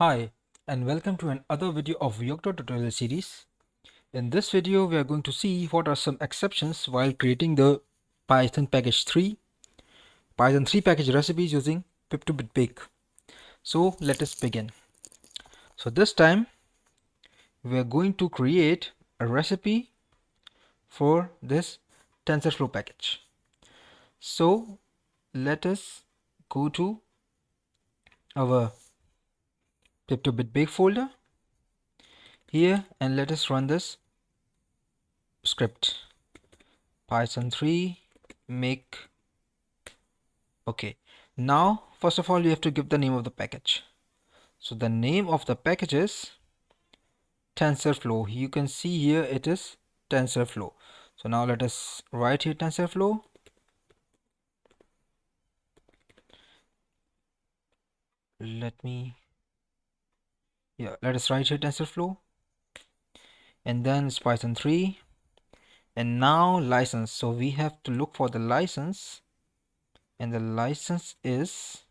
Hi, and welcome to another video of Yocto tutorial series. In this video, we are going to see what are some exceptions while creating the Python 3 package recipes using Pip2bitbake. So let us begin. So this time, we are going to create a recipe for this TensorFlow package. So let us go to our Pip2bitbake folder here and let us run this script. Python3 make. Okay, now first of all you have to give the name of the package. So the name of the package is TensorFlow. You can see here it is TensorFlow. So now let us write here TensorFlow. Let us write here TensorFlow, and then it's Python 3, and now license. So we have to look for the license, and the license is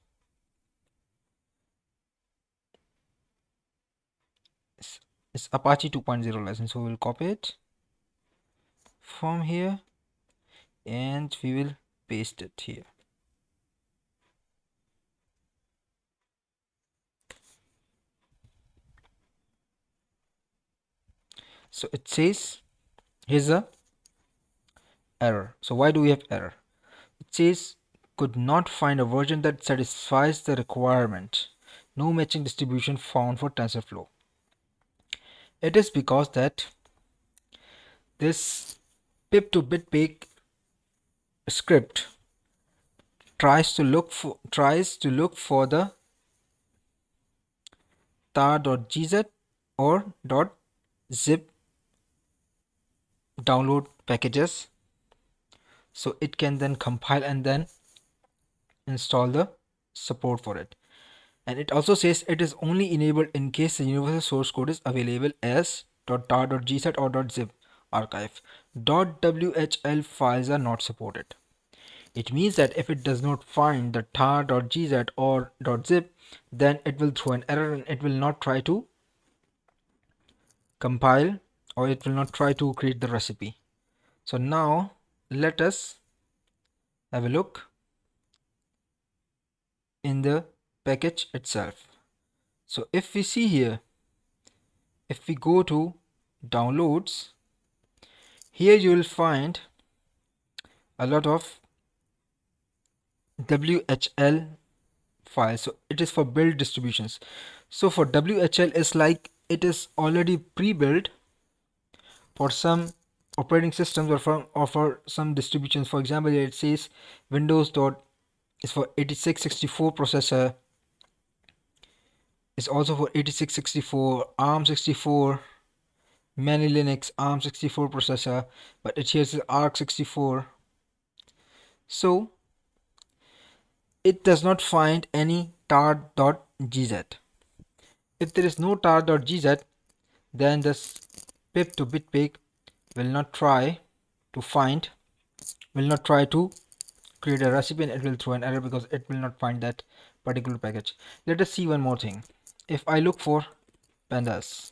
it's Apache 2.0 license. So we'll copy it from here and we will paste it here. So it says here's a error. So why do we have error? It says could not find a version that satisfies the requirement. No matching distribution found for TensorFlow. It is because that this Pip2bitbake script tries to look for the tar.gz or .zip download packages, so it can then compile and then install the support for it. And it also says it is only enabled in case the universal source code is available as .tar.gz or .zip archive. .whl files are not supported. It means that if it does not find the tar.gz or .zip, then it will throw an error and it will not try to compile, or it will not try to create the recipe. So now let us have a look in the package itself. So if we see here, if we go to downloads, here you will find a lot of WHL files. So it is for build distributions. So for WHL is like it is already pre-built for some operating systems or for some distributions. For example, here it says Windows dot is for 8664 processor, is also for 8664, ARM64, Many Linux, ARM64 processor, but it here says ARC64. So it does not find any tar.gz. If there is no tar.gz, then this Pip2bitbake will not try to create a recipe, and it will throw an error because it will not find that particular package. Let us see one more thing. If I look for pandas,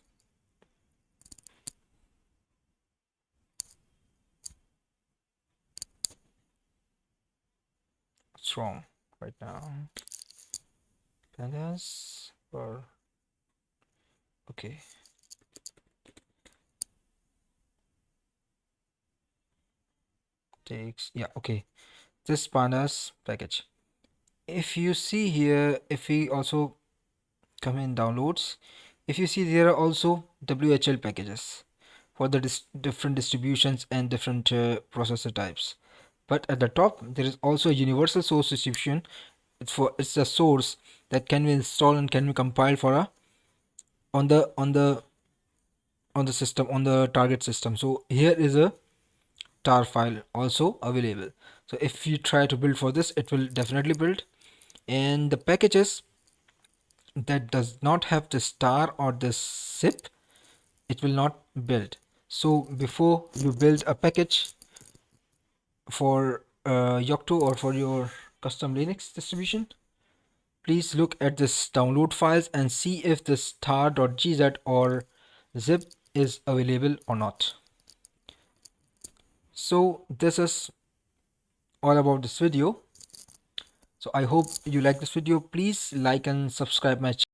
what's wrong right now? Pandas or okay. Okay, this pandas package. If you see here, if we also come in downloads, if you see there are also WHL packages for the different distributions and different processor types. But at the top there is also a universal source distribution. It's a source that can be installed and can be compiled for a on the system, on the target system. So here is a tar file also available. So if you try to build for this, it will definitely build. And the packages that does not have the star or the zip, it will not build. So before you build a package for Yocto or for your custom Linux distribution, please look at this download files and see if the star.gz or zip is available or not. So this is all about this video. So I hope you like this video. Please like and subscribe my channel.